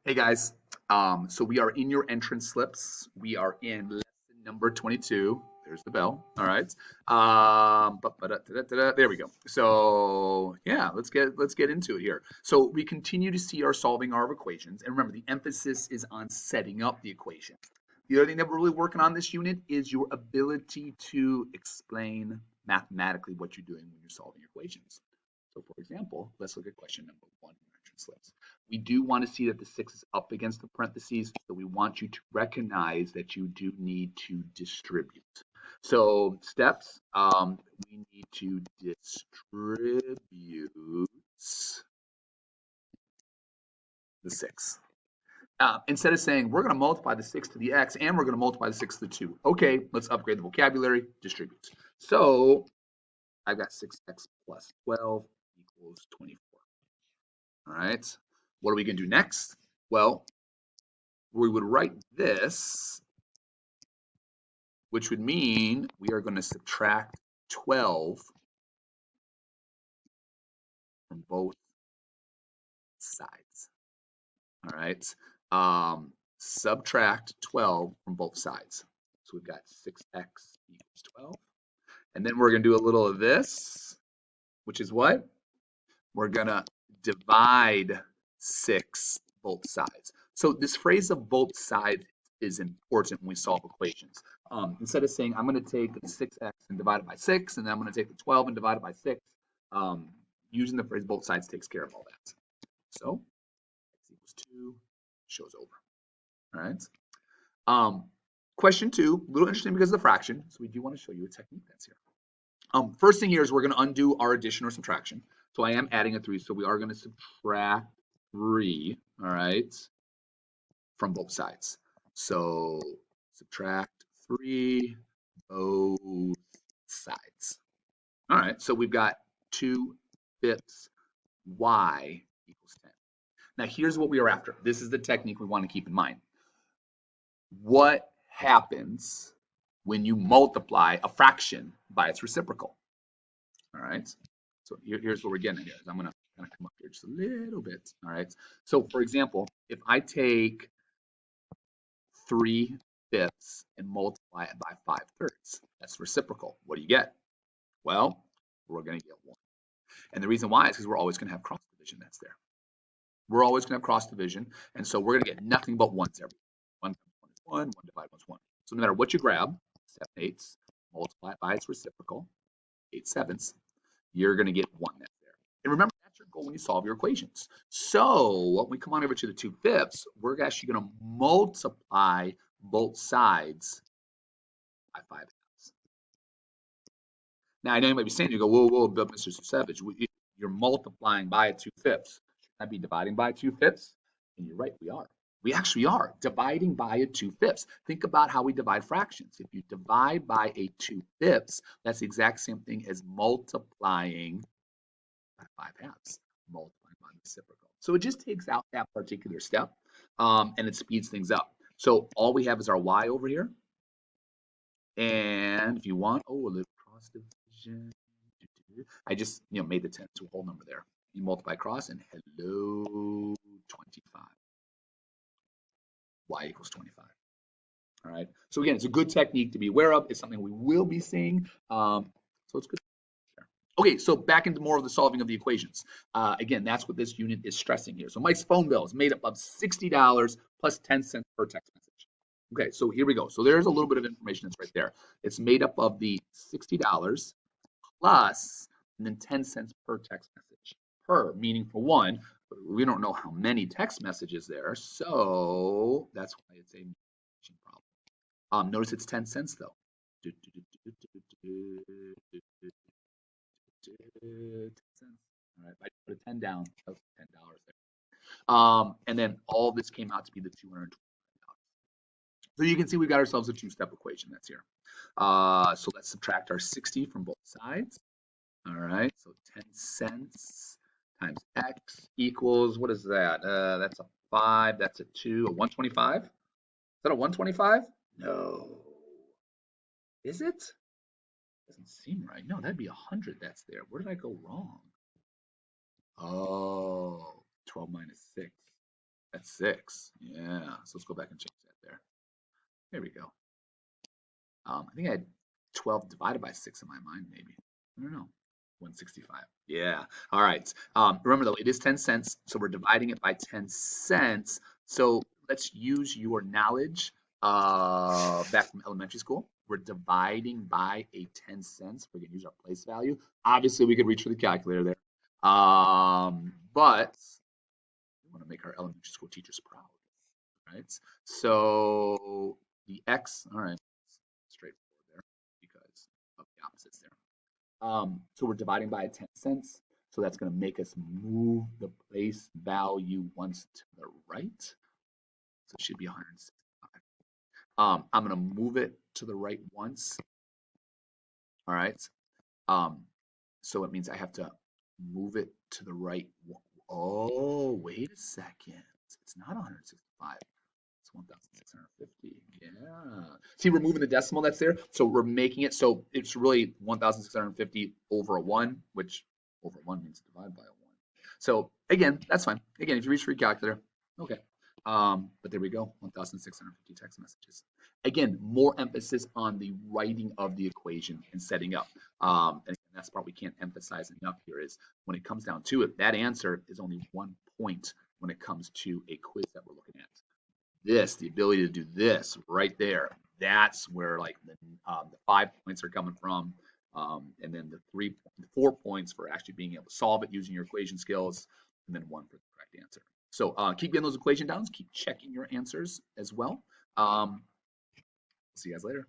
Hey guys, so we are in your entrance slips. We are in lesson number 22. There's the bell. All right. There we go. So yeah, let's get into it here. So we continue to see our solving our equations, and remember the emphasis is on setting up the equation. The other thing that we're really working on this unit is your ability to explain mathematically what you're doing when you're solving equations. So for example, let's look at question number 1 in your entrance slips. We do want to see that the 6 is up against the parentheses, so we want you to recognize that you do need to distribute. So steps, we need to distribute the 6. Instead of saying we're going to multiply the 6 to the x and we're going to multiply the 6 to the 2. Okay, let's upgrade the vocabulary, distribute. So I've got 6x plus 12 equals 24. All right, what are we going to do next? Well, we would write this, which would mean we are going to subtract 12 from both sides. All right, subtract 12 from both sides. So we've got 6x equals 12. And then we're going to do a little of this, which is what? We're going to divide 6 both sides. So this phrase of both sides is important when we solve equations. Instead of saying I'm going to take the 6x and divide it by 6, and then I'm going to take the 12 and divide it by 6, using the phrase both sides takes care of all that. So x equals 2 shows over. All right. Question 2, a little interesting because of the fraction. So we do want to show you a technique that's here. First thing here is we're going to undo our addition or subtraction. So I am adding a 3, so we are going to subtract 3, all right, from both sides. So subtract 3 both sides. All right, so we've got 2/5 y equals 10. Now here's what we are after. This is the technique we want to keep in mind. What happens when you multiply a fraction by its reciprocal? All right, so here's what we're getting here. I'm going to kind of come up here just a little bit. All right, so for example, if I take 3/5 and multiply it by 5/3, that's reciprocal. What do you get? Well, we're going to get 1. And the reason why is because we're always going to have cross division that's there. We're always going to have cross division, and so we're going to get nothing but 1s every 1 times 1 is 1, 1 divided 1 is 1. So no matter what you grab, 7/8, multiply it by its reciprocal, 8/7, you're going to get 1 that's there. And remember, that's your goal when you solve your equations. So when we come on over to the 2/5, we're actually going to multiply both sides by 5/2. Now, I know you might be saying, you go, whoa, but Mr. Savage, you're multiplying by 2/5. Should I be dividing by 2/5? And you're right, we are. We actually are dividing by 2/5. Think about how we divide fractions. If you divide by 2/5, that's the exact same thing as multiplying by 5/2, multiplying by the reciprocal. So it just takes out that particular step, and it speeds things up. So all we have is our y over here. And if you want, a little cross division. I just made the 10 to a whole number there. You multiply across and hello 25. Y equals 25. All right. So again, it's a good technique to be aware of. It's something we will be seeing. So it's good. Okay, so back into more of the solving of the equations. Again, that's what this unit is stressing here. So Mike's phone bill is made up of $60 plus 10 cents per text message. Okay, so here we go. So there's a little bit of information that's right there. It's made up of the $60 plus and then 10 cents per text message. Per, meaning for one, we don't know how many text messages there, so that's why it's a multiplication problem. Notice it's 10 cents though. 10 cents. All right, I put a 10 down. That was $10 there. And then all this came out to be the $220. So you can see we got ourselves a two-step equation that's here. So let's subtract our 60 from both sides. All right, so 10 cents times x equals, what is that? That's a 5, that's a 2, a 125? Is that a 125? No. Is it? Doesn't seem right. No, that'd be 100 that's there. Where did I go wrong? Oh, 12 minus 6. That's 6. Yeah, so let's go back and change that there. There we go. I think I had 12 divided by 6 in my mind, maybe. I don't know. 165. Yeah. All right. Remember though, it is 10 cents, so we're dividing it by 10 cents. So let's use your knowledge back from elementary school. We're dividing by a 10 cents. We're going to use our place value. Obviously, we could reach for the calculator there. But we want to make our elementary school teachers proud, right? So the X, all right, straightforward there because of the opposites there. So we're dividing by 10 cents. So that's going to make us move the place value once to the right. So it should be 165. I'm going to move it to the right once. All right. So it means I have to move it to the right. Oh, wait a second. It's not 165. It's 1,650. Yeah. See, we're moving the decimal that's there. So we're making it so it's really 1,650 over a 1, which over 1 means divide by a 1. So again, that's fine. Again, if you reach for your calculator, okay. But there we go, 1,650 text messages. Again, more emphasis on the writing of the equation and setting up. And that's the part we can't emphasize enough here is when it comes down to it, that answer is only 1 point when it comes to a quiz that we're looking at. This, the ability to do this right there, that's where like the 5 points are coming from. And then the 4 points for actually being able to solve it using your equation skills, and then 1 for the correct answer. So keep getting those equation downs, keep checking your answers as well. See you guys later.